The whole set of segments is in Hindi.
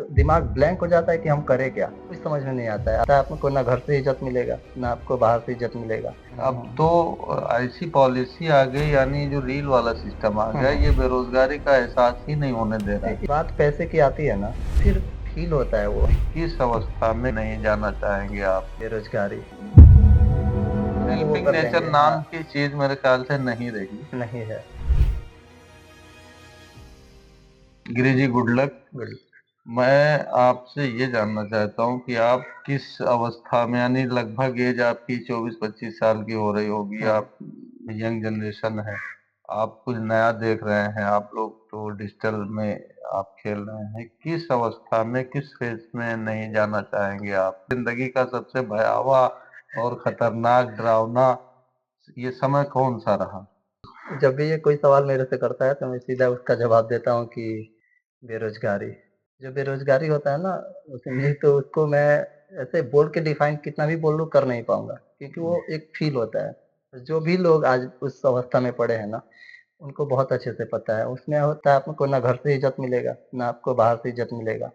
एक दिमाग ब्लैंक हो जाता है कि हम करें क्या, कुछ समझ में नहीं आता है। आपको ना घर से इज्जत मिलेगा, ना आपको बाहर से इज्जत मिलेगा। अब तो ऐसी पॉलिसी आ गई, यानी जो रील वाला सिस्टम आ गया, ये बेरोजगारी का एहसास ही नहीं होने दे रहा है। बात पैसे की आती है ना, फिर फील होता है वो किस अवस्था में नहीं जाना चाहेंगे आप? बेरोजगारी। वो हेल्पिंग कर नेचर लेंगे, हाँ। नाम की चीज मेरे ख्याल से नहीं रही। नहीं है। Giri ji, good luck. बिल्कुल। मैं आपसे ये जानना चाहता हूँ कि आप किस अवस्था में, यानी लगभग एज आपकी 24-25 साल की हो रही होगी, आप यंग जनरेशन है, आप कुछ नया देख रहे हैं, आप लोग तो डिजिटल में आप खेल रहे हैं, किस अवस्था में, किस फेज में नहीं जाना चाहेंगे आप? जिंदगी का सबसे भयावह और खतरनाक डरावना ये समय कौन सा रहा? जब भी ये कोई सवाल मेरे से करता है तो मैं सीधा उसका जवाब देता हूँ कि बेरोजगारी। जो बेरोजगारी होता है ना, समझिए तो उसको मैं ऐसे बोल के डिफाइन कितना भी बोल लूँ कर नहीं पाऊंगा, क्योंकि वो एक फील होता है। जो भी लोग आज उस अवस्था में पड़े हैं ना, उनको बहुत अच्छे से पता है। उसमें होता है आपको ना घर से इज्जत मिलेगा, ना आपको बाहर से इज्जत मिलेगा।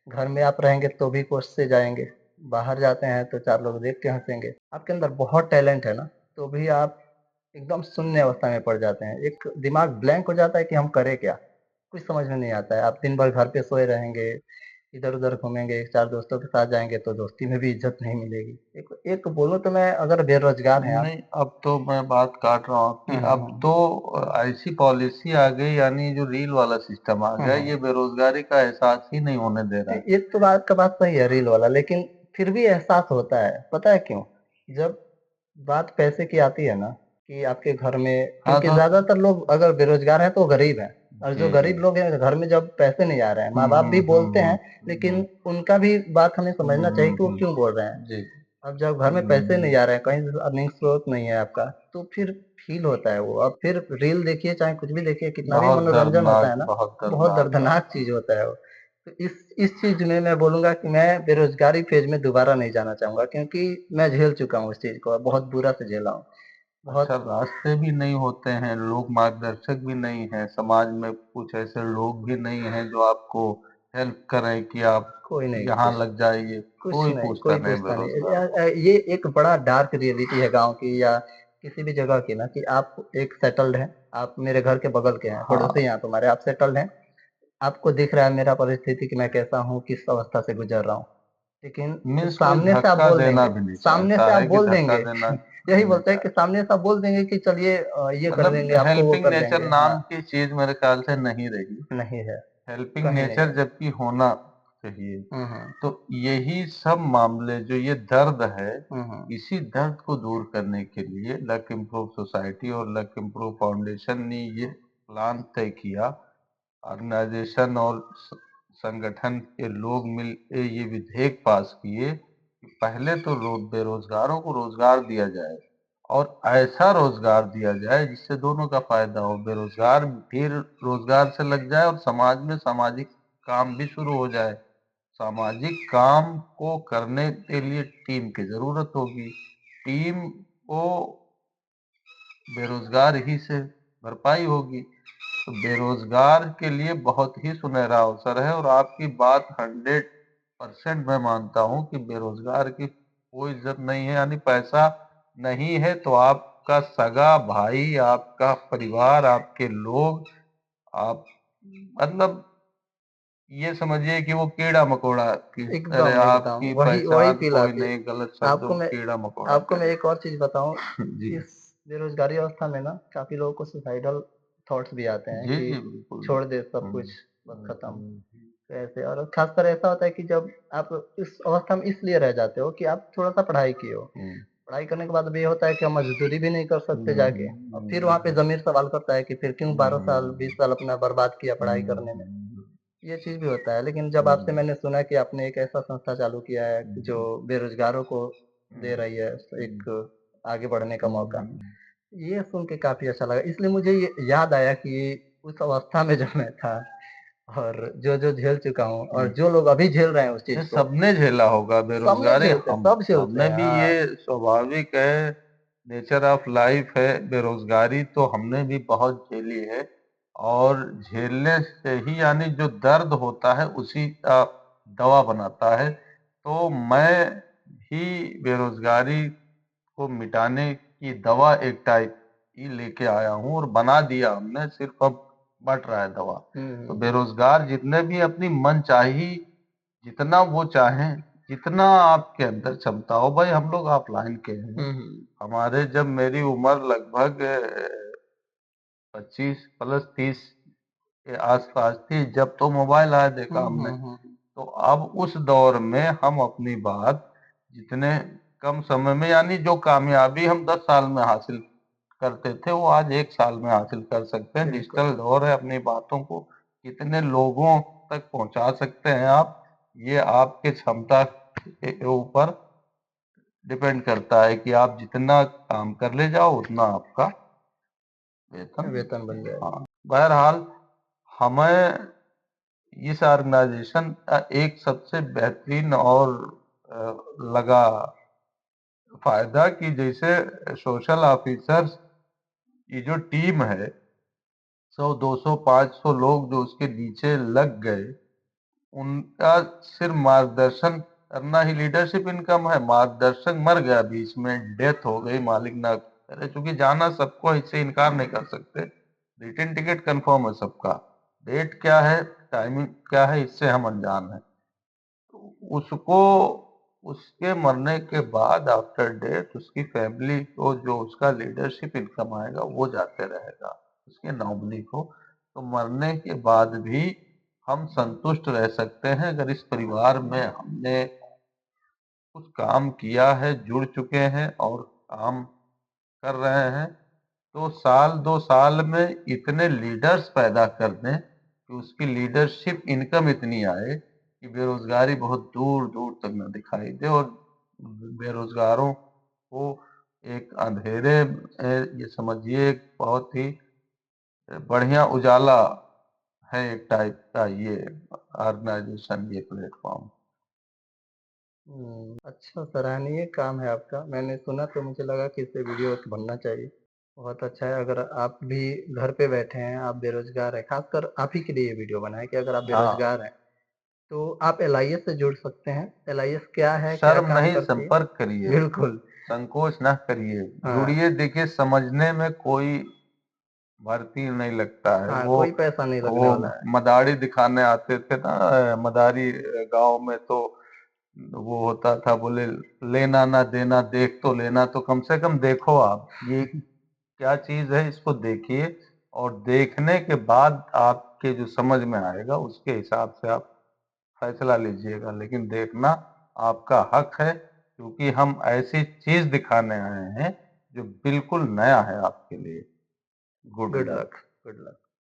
घर में आप रहेंगे तो भी कोर्स से जाएंगे, बाहर जाते हैं तो चार लोग देख के हंसेंगे। आपके अंदर बहुत टैलेंट है ना, तो भी आप एकदम शून्य अवस्था में पड़ जाते हैं। एक दिमाग ब्लैंक हो जाता है कि हम करें क्या, कुछ समझ में नहीं आता है। आप दिन भर घर पे सोए रहेंगे, इधर-उधर घूमेंगे, 4 दोस्तों के साथ जाएँगे तो दोस्ती में भी इज़्ज़त नहीं मिलेगी। एक एक बोलूँ तो मैं, अगर बेरोज़गार हैं आप। नहीं, अब तो मैं बात काट रहा हूँ आपकी। हुँ, हुँ, अब हुँ। तो ऐसी पॉलिसी आ गई, यानी जो रील वाला सिस्टम आ हुँ, गया, ये हुँ। बेरोजगारी का एहसास ही नहीं होने दे रहा है। ये तो बात का बात सही है रील वाला, लेकिन फिर भी एहसास होता है। पता है क्यों? जब बात पैसे की आती है ना, कि आपके घर में, हाँ क्योंकि तो ज़्यादातर लोग अगर बेरोज़गार हैं तो वो गरीब हैं, और जो जी जी। गरीब लोग हैं घर में जब पैसे नहीं आ रहे हैं, माँ-बाप भी बोलते हैं, लेकिन उनका भी बात हमें समझना चाहिए कि वो क्यों बोल रहे हैं। जी। अब जब घर में पैसे नहीं आ रहे हैं, कहीं से अर्निंग स्रोत नहीं है आपका, तो फिर फ़ील होता है वो। अब फिर रील देखिए, चाहे कुछ भी देखिए, कितना भी बहुत मनोरंजन होता दर्दनाक, है ना, बहुत बहुत दर्दनाक बात दर्दनाक है। चीज़ होता है वो। तो इस चीज़ में मैं बोलूँगा कि मैं बेरोज़गारी फ़ेज़ में दोबारा नहीं जाना चाहूँगा, क्योंकि मैं झेल चुका हूँ उस चीज़ को, बहुत बुरा से झेला हूँ। अच्छा, बहुत। रास्ते भी नहीं होते हैं, लोग मार्गदर्शक भी नहीं है, समाज में कुछ ऐसे लोग भी नहीं हैं जो आपको हेल्प करें कि आप कोई नहीं, यहाँ लग जाइए, कुछ कोई नहीं, पूछता कोई नहीं पूछता नहीं। बेरोजगार को। ये एक बड़ा डार्क रियलिटी है गाँव की या किसी भी जगह की ना, कि आप एक सेटल्ड हैं, आप मेरे घर के बगल के हैं, पड़ोसी हाँ, हैं आप हमारे, आप सेटल्ड हैं। आपको दिख रहा है मेरा परिस्थिति कि मैं कैसा हूँ, किस अवस्था से गुज़र रहा हूँ। लेकिन मीन्स कोई सामने से आप धक्का बोल देना देंगे, भी नहीं सामने चाहता से आप है कि बोल धक्का देंगे देना यही नहीं बोलते हैं कि चाहता। सामने से आप बोल देंगे कि चलिए ये कर मतलब देंगे, आपको वो हेल्पिंग कर नेचर देंगे। हाँ, नाम की चीज मेरे ख्याल से नहीं रही। नहीं है, हेल्पिंग कहीं नहीं नेचर है। जबकि होना चाहिए। हुँ, हुँ। तो यही सब मामले, जो ये दर्द है, हुँ, हुँ। इसी दर्द को दूर करने के लिए लक इम्प्रूव सोसाइटी और लक इम्प्रूव फाउंडेशन ने ये प्लान तय किया। ऑर्गेनाइजेशन और संगठन के लोग मिल के ये विधेयक पास किए कि पहले तो बेरोजगारों को रोजगार दिया जाए, और ऐसा रोजगार दिया जाए जिससे दोनों का फायदा हो, बेरोजगार भी रोजगार से लग जाए और समाज में सामाजिक काम भी शुरू हो जाए। सामाजिक काम को करने के लिए टीम की जरूरत होगी, टीम को बेरोजगार ही से भरपाई होगी। तो बेरोजगार के लिए बहुत ही सुनहरा अवसर है, और आपकी बात 100% मैं मानता हूँ कि बेरोजगार की कोई इज्जत नहीं है। यानी पैसा नहीं है तो आपका सगा भाई, आपका परिवार, आपके लोग, आप मतलब ये समझिए कि वो कीड़ा मकोड़ा की तरह एकदम, एकदम आपकी वही वही पहचान, फ़ील कोई आती है। नहीं, गलत शब्दों आपको मैं कीड़ा मकोड़ा आपको मैं करे। एक और चीज़ बताऊँ, जी इस बेरोज़गारी अवस्था में ना काफ़ी लोगों को सुसाइडल थॉट्स भी आते हैं जी कि जी, बिल्कुल छोड़ दे बिल्कुल। सब कुछ, बस खत्म। तो ऐसे, और ख़ासकर ऐसा होता है कि जब आप इस अवस्था में इसलिए रह जाते हो कि आप थोड़ा-सा पढ़ाई किए हो। हम्म, पढ़ाई करने के बाद अब ये होता है कि हम मज़दूरी भी नहीं कर सकते हम्म, जाके। और फिर वहाँ पे ज़मीर सवाल करता है कि फिर क्यों 12 साल, 20 साल अपना बर्बाद किया पढ़ाई करने में। हम्म, ये चीज़ भी होता है, लेकिन जब आपसे हम्म, मैंने सुना कि आपने एक ऐसा संस्था चालू किया है जो बेरोज़गारों को दे रही है एक आगे बढ़ने का मौका, ये सुन के काफ़ी अच्छा लगा। इसलिए मुझे ये याद आया कि उस अवस्था में जब मैं था, और जो-जो झेल चुका हूँ, और जो लोग अभी झेल रहे हैं उस ये चीज़ को, सबने झेला होगा सबने बेरोजगारी, झेलते हैं, हम सब झेलते हमने हैं। भी, हाँ। ये स्वाभाविक है, नेचर ऑफ लाइफ है, बेरोजगारी तो हमने भी बहुत झेली है। और झेलने से ही, यानी जो दर्द होता है उसी का दवा बनाता है। तो मैं ही बेरोजगारी को मिटाने की दवा एक टाइप की लेके आया हूँ और बना दिया हमने, सिर्फ अब बट रहा है दवा। तो बेरोजगार जितने भी अपनी मनचाही जितना वो चाहें, जितना आपके अंदर क्षमता हो, भाई हम लोग ऑफलाइन के हैं। हमारे जब मेरी उम्र लगभग 25 प्लस 30 के आसपास थी, जब तो मोबाइल आया देखा हमने। तो अब उस दौर में हम अपनी बात जितने कम समय में, यानी जो कामयाबी हम 10 साल में हासिल करते थे, वो आज 1 साल में हासिल कर सकते हैं। डिजिटल दौर है, अपनी बातों को कितने लोगों तक पहुंचा सकते हैं आप, ये आपके क्षमता के ऊपर डिपेंड करता है कि आप जितना काम कर ले जाओ उतना आपका वेतन बन जाए। हाँ, बहरहाल हमें इस ऑर्गेनाइजेशन का एक सबसे बेहतरीन और लगा फायदा कि जैसे सोशल ऑफिसर्स की जो टीम है, 100 200 500 लोग जो उसके नीचे लग गए, उनका सिर्फ मार्गदर्शन करना ही लीडरशिप इनकम है। मार्गदर्शक मर गया, बीच में डेथ हो गई, मालिक ना करे, क्योंकि जाना सबको, इससे इनकार नहीं कर सकते। रिटर्न टिकट कंफर्म है सबका, डेट क्या है, टाइमिंग क्या है, इससे हम अनजान है। उसको उसके मरने के बाद आफ्टर डेथ उसकी फैमिली को जो उसका लीडरशिप इनकम आएगा वो जाते रहेगा उसके नॉमिनी को। तो मरने के बाद भी हम संतुष्ट रह सकते हैं अगर इस परिवार में हमने कुछ काम किया है, जुड़ चुके हैं और काम कर रहे हैं। तो साल 2 साल में इतने लीडर्स पैदा कर दें कि उसकी लीडरशिप इनकम इतनी आए कि बेरोजगारी बहुत दूर दूर तक न दिखाई दे, और बेरोजगारों को एक अंधेरे ये समझिए एक बहुत ही बढ़िया उजाला है, एक टाइप का ये ऑर्गेनाइजेशन, ये प्लेटफॉर्म। अच्छा, सराहनीय काम है आपका। मैंने सुना तो मुझे लगा कि इससे वीडियो बनना चाहिए। बहुत अच्छा है। अगर आप भी घर पे बैठे हैं, आप बेरोजगार हैं, खासकर आप ही के लिए ये वीडियो बना है कि अगर आप हाँ, बेरोजगार हैं तो आप एलआईएस से जुड़ सकते हैं। एलआईएस क्या है, क्या शर्म काम नहीं, करती है? संपर्क करिए, बिल्कुल। संकोच ना करिए, हाँ, जुड़िए। देखिए, समझने में कोई भर्ती नहीं लगता है। हाँ, वो कोई पैसा नहीं लगने वो वाला है। मदारी दिखाने आते थे ना, मदारी गांव में, तो वो होता था, बोले लेना ना देना, देख तो लेना, तो कम से कम देखो आप ये क्या चीज है, इसको देखिए, और देखने के बाद आपके जो समझ में आएगा उसके हिसाब से आप फैसला लीजिएगा। लेकिन देखना आपका हक है, क्योंकि हम ऐसी चीज दिखाने आए हैं जो बिल्कुल नया है आपके लिए। Good good luck. Luck, good luck.